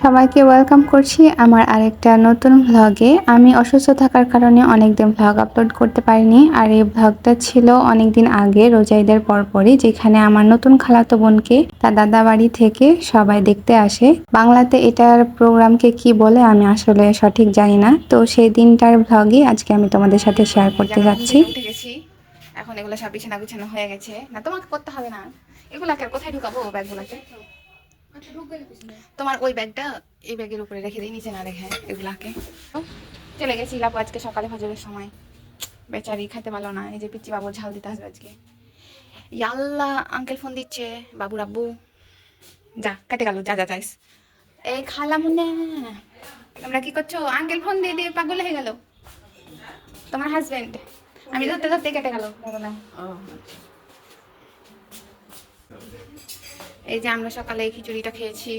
সবাইকে ওয়েলকাম করছি আমার আরেকটা নতুন ভ্লগে। আমি অসুস্থ থাকার কারণে অনেকদিন ভ্লগ আপলোড করতে পারিনি। আর এই ভ্লগটা ছিল অনেকদিন আগে রোজা ঈদের পরপরই, যেখানে আমার নতুন খালাতো বোনকে তার দাদা বাড়ি থেকে সবাই দেখতে আসে। বাংলাতে এটার প্রোগ্রামকে কি বলে আমি আসলে সঠিক জানি না, তো সেই দিনটার ভ্লগই আজকে আমি তোমাদের সাথে শেয়ার করতে যাচ্ছি। এখন এগুলো সব বিছানা গুছানো হয়ে গেছে, না তোমাকে করতে হবে না। এগুলাকে কোথায় ঢুকাবো ব্যাগগুলাকে? তোমার ওই ব্যাগটা এই ব্যাগের উপরে রেখে দিই, নিচে না রেখে। এগুলাকে চলে গেছি লাপু আজকে সকালে ফজরের সময়, বেচারি খাইতে পারলো না। এই যে পিচ্চি বাবুর ঝাল দিতে আসবে আজকে। ইয়াল্লা আঙ্কেল ফোন দিচ্ছে, বাবুর আব্বু। যা কেটে গেল, যা যা যাইস। এই খালা মুন্না, তোমরা কি করছো? আঙ্কেল ফোন দিয়ে দিয়ে পাগল হয়ে গেল তোমার হাজবেন্ড। আমি ধরতে ধরতে কেটে গেল। এই যে আমরা সকালে খিচুড়িটা খেয়েছি,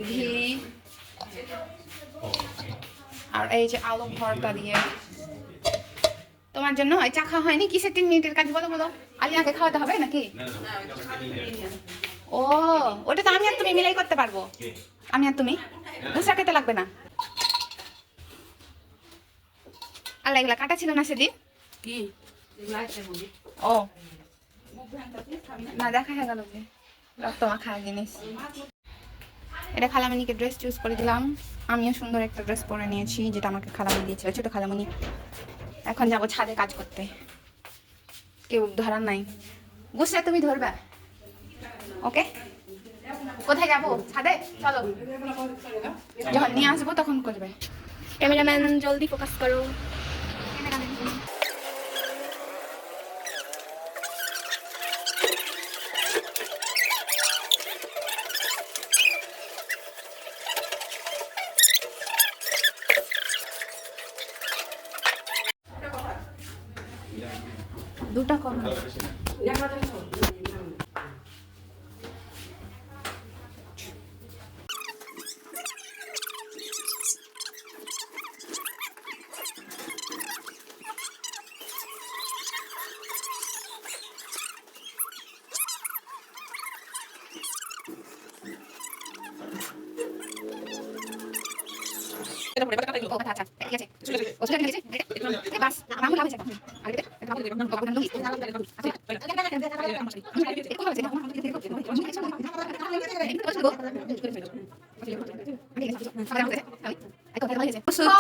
ঘি আর এই যে আলু ভর্তা দিয়ে। তোমার জন্য এই চা খাওয়া হয়নি? কিসের 3 মিনিটের কাজ বলো বলো? আলিয়াকে খাওয়াতে হবে নাকি? ও ওটা তো আমি আর তুমি মিলাই করতে পারবো। আমি আর তুমি দুসরা খেতে লাগবে না। আল্লাহ, এগুলা কাটা ছিল না সেদিন? কি ও না, দেখা হয়ে গেল যে রক্ত মাখা জিনিস। এটা খালামণিকে ড্রেস চুজ করে দিলাম। আমিও সুন্দর একটা ড্রেস পরে নিয়েছি, যেটা আমাকে খালামণি দিয়েছিল, ছোট খালামণি। এখন যাবো ছাদে কাজ করতে, কেউ ধরার নাই। গুছরা তুমি ধরবা? ওকে, কোথায় যাবো? ছাদে চলো, যখন নিয়ে আসবো তখন করবে। ক্যামেরাম্যান জলদি ফোকাস করো। দুটা কম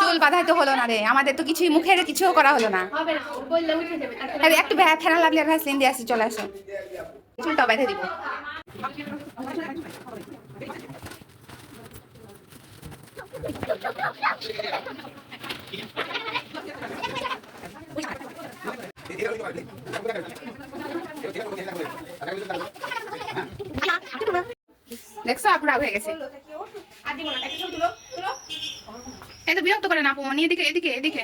চুল বাঁধাই তো হলো না রে, আমাদের তো কিছুই মুখের কিছু করা হলো না। একটু ফেরা লাগলে ভ্যাসলিন দিয়ে আসি, চলে আসো, চুলটা বেঁধে দিব। দেখছো আপুরা হয়ে গেছে। এত বিরক্ত করে না আপু, মানে এদিকে এদিকে এদিকে।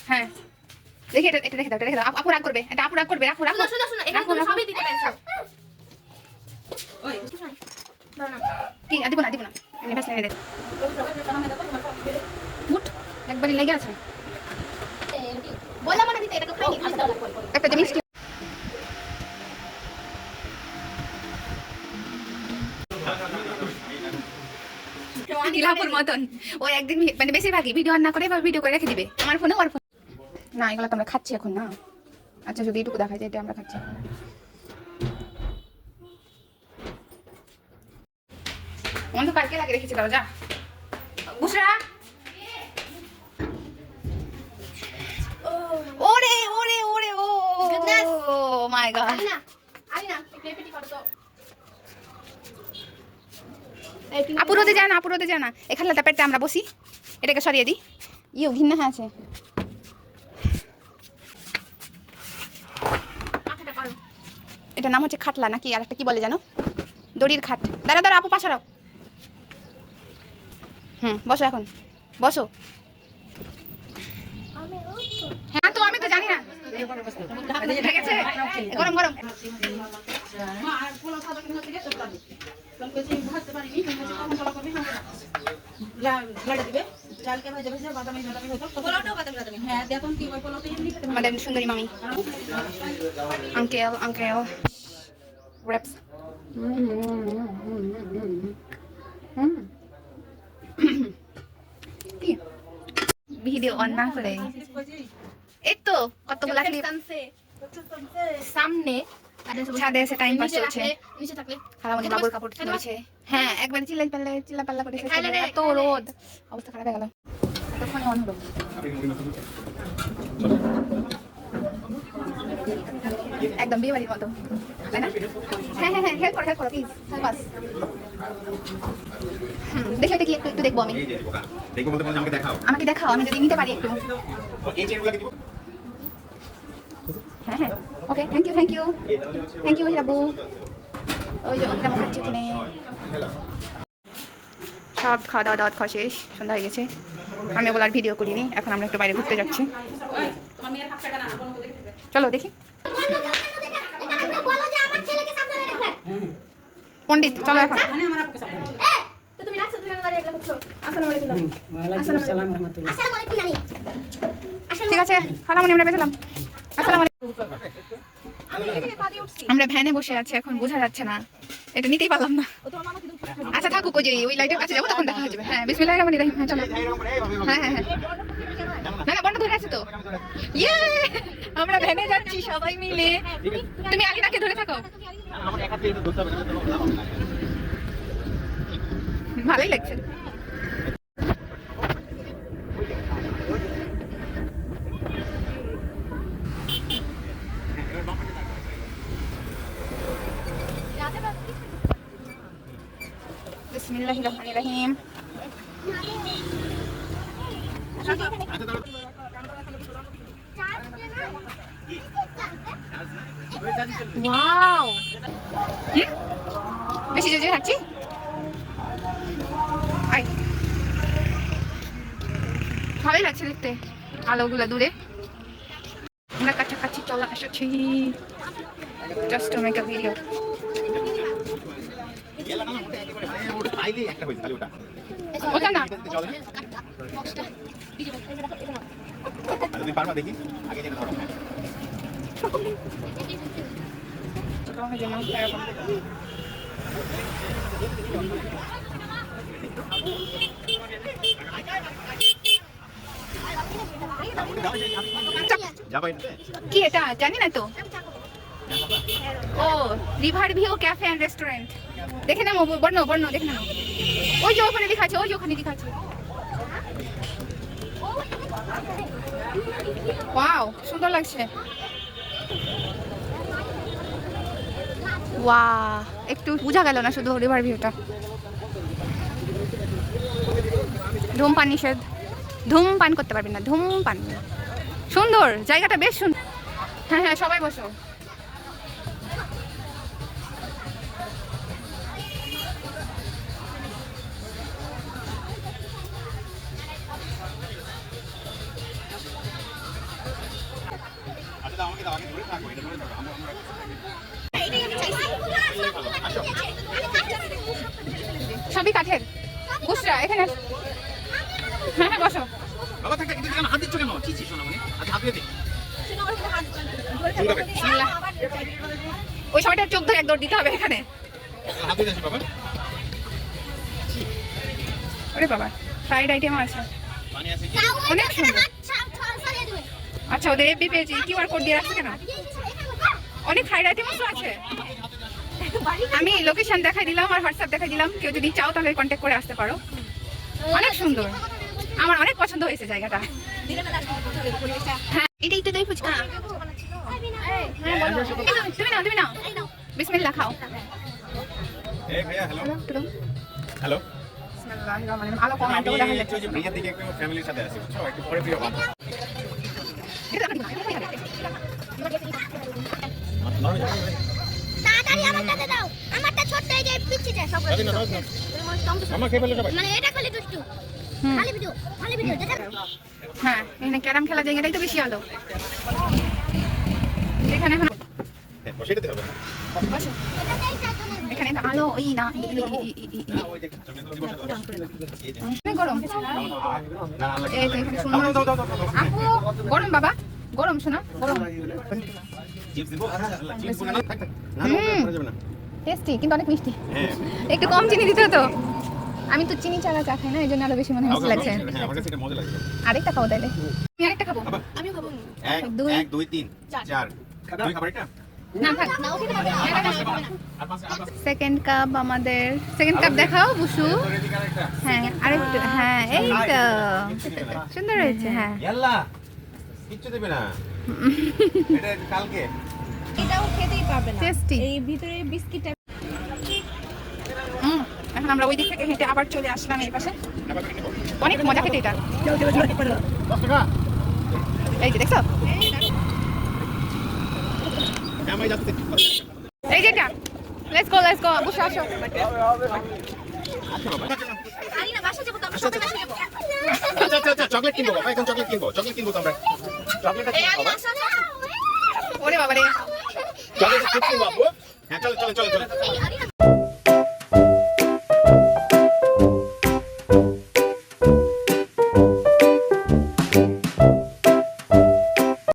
হ্যাঁ দেখি, এটা এটা রেখে দাও, এটা রেখে দাও। আপু রাগ করবে, এটা আপু রাগ করবে। রাখো রাখো, শুনো শুনো, এটা তুমি সবই দিতে পেরেছো। ওই কি দিব না, দিব না, এনে বেশ এনে দে। মুট একবারই লেগে আছে। বললাম না দিতে, এটা তো খাইনি, একটা জিনিস মতন। ও একদিন মানে বেশিরভাগই ভিডিও অন না করে বা ভিডিও করে রেখে দিবে আমার ফোনে, ওর ফোন না। এগুলো তো আমরা খাচ্ছি এখন না। আচ্ছা যদি এইটুকু দেখা যায়, এটা আমরা খাচ্ছি। অন্য কালকে লাগে রেখেছি, দাও যা বুসরা। ওরে ওরে ওরে ও মাই গড। আপু রোদে যায় না, আপু রোদে যায় না। এখানে পেটটা আমরা বসি, এটাকে সরিয়ে দিই। ইয়ে ঘিন্না হ্যাঁ আছে। এটার নাম হচ্ছে খাটলা নাকি আর একটা কি বলে জানো, দড়ির খাট। দাঁড়া দাঁড়া আপু, পাশে রাও। বসো এখন, বসো। হ্যাঁ তো আমি তো জানি না, গরম গরম। আমাদের সুন্দরী মামি, uncle uncle reps. Video on না করে এই তো কতগুলা ক্লিপ সামনে ছাদে এসে টাইম পাস চলছে। খালামণি বাবুর কাপড় ধরেছে। হ্যাঁ একবার চিল্লা পাল্লা করে এত রোদ, অবস্থা খারাপ হয়ে গেল। এতক্ষণে অন হলো। একদম বিয়ে বাড়ির মতো, তাই না? হ্যাঁ হ্যাঁ হ্যাঁ, হেল্প করো প্লিজ, হেল্প আস। দেখে দেখি একটু দেখবো আমি। আমাকে দেখাও, আমি যদি নিতে পারি একটু। হ্যাঁ হ্যাঁ, ওকে, থ্যাংক ইউ হিরাবু। ওই যে ওইটা খাচ্ছি কিনে সব খাওয়া দাওয়া শেষ, সন্ধ্যা হয়ে গেছে। আমি ওগুলো আর ভিডিও করিনি। এখন আমরা একটু বাইরে ঘুরতে যাচ্ছি। চলো দেখি। পণ্ডিত চলো এখন। ঠিক আছে খালামণি, আমরা বেরোলাম। আসসালামু আলাইকুম। আমরা ভ্যানে বসে আছি, এখন বোঝা যাচ্ছে না, এটা নিতেই পারলাম না। আচ্ছা থাকুক, ওই যে ওই লাইটের কাছে যাবো, তখন দেখা হয়ে যাবে। হ্যাঁ বিসমিল্লাহির রহমানির রহিম। হ্যাঁ চলো। হ্যাঁ হ্যাঁ হ্যাঁ, না না বন্ধ ধরে আছে তো। ইয়ে, আমরা ভ্যানে যাচ্ছি সবাই মিলে। তুমি আলিনাকে ধরে থাকো। ভালোই লাগছে। বিসমিল্লাহির রহমানির রহিম। ওয়াও, বেশি জোরে হাঁটছি। ভালোই লাগছে দেখতে, আলোগুলো দূরে। আমরা কাছাকাছি চলে এসেছি, just to make a video. ওটা না দেখি আগে যেটা ধরো। কি এটা জানি না তো। ও river view cafe and restaurant, দেখে নাও বর্ণ দেখে নাও। ওই যে ওখানে লেখা আছে, ওই যে ওখানে লেখা আছে। ওয়াও সুন্দর লাগছে। ওয়াও, একটু বোঝা গেল না শুধু রিভার ভিউটা। ধূমপান নিষেধ, ধূমপান করতে পারবি না, ধূমপান। সুন্দর জায়গাটা, বেশ সুন্দর। হ্যাঁ হ্যাঁ সবাই বসো। সবই কাঠের বুসরা, এখানে হ্যাঁ হ্যাঁ বসো। ওই সময়টা চোখ ধরে এক দৌড় দিতে হবে এখানে। ওরে বাবা, ফ্রাইড আইটেম আছে অনেক সুন্দর। আচ্ছা ওদের এফবি পেজে কিউআর কোড দিয়ে রাখছে কেন? অনেক ফ্রাইড আইটেম আছে। আমি লোকেশন দেখাই দিলাম আর হোয়াটসঅ্যাপ দেখাই দিলাম, কেউ যদি চাও তাহলে কন্ট্যাক্ট করে আসতে পারো। অনেক সুন্দর, আমার অনেক পছন্দ হয়েছে জায়গাটা। হ্যাঁ এটাই তো দই ফুচকা। তুমি নাও বিসমিল্লাহ খাও। হ্যালো, আলো কম আছে, দেখা যাচ্ছে। বিয়ের দিকে একটু ফ্যামিলির সাথে আছি, বুঝছো? একটু পরে ফিরে পাবো। তাড়াতাড়ি আমারটাতে দাও, আমারটা ছোট্ট এই যে পিচ্ছিটা সব করে দাও। মামা কে বলে সবাই? মানে এটা খালি দুষ্টু, খালি ভিডিও দেখা। হ্যাঁ এখানে ক্যারাম খেলা জায়গাটাই তো বেশি আলো এখানে। এখন বসে দিতে হবে। বসো, এখানে তো আলো ওই না গরম। এই তো এখানে সুন্দর। আপু গরম, বাবা গরম, শোনা গরম। টেস্টি কিন্তু অনেক মিষ্টি। একটু কম চিনি দিতে হতো। আমি তো চিনি ছাড়া চা খাই না, এই জন্য আরো বেশি মনে হচ্ছে লাগছে। হ্যাঁ আমার কাছে এটা মজা লাগে। আরেকটা খাবো তাইলে। আমি আরেকটা খাবো। আমিও খাবো। 1 2 3 4 দুই খাবার এটা না থাক। না ওকে খাবে না। আর পাঁচ সেকেন্ড কাপ আমাদের, সেকেন্ড কাপ দেখাও বুসু। রেডি কার একটা হ্যাঁ আরেকটু, হ্যাঁ এই তো সুন্দর হয়েছে। হ্যাঁ ইয়াল্লা কিচ্ছু দেবে না এটা কালকে এটাও খেতেই পারবে না। টেস্টি। এই ভিতরে বিস্কিটটা এখন আমরা ওই দিক থেকে হেঁটে আবার চলে আসলাম এই পাশে। অনেক মজা খেতে এটা। 10 টাকা এই যে দেখছো, আমি যাচ্ছি এই যে এটা। লেটস গো বুসু আসো। আচ্ছা বাবা খালি না বাসা যাবো তো আমরা সবাই বাসা যাবো। আচ্ছা চকলেট কিনবো বাবা এখন চকলেট কিনবো তো আমরা চকলেটটা এই কিনবো আলি বাবা আসো আসো। ওরে বাবা রে, চকলেট কিনবো আপু হ্যাঁ চলো এই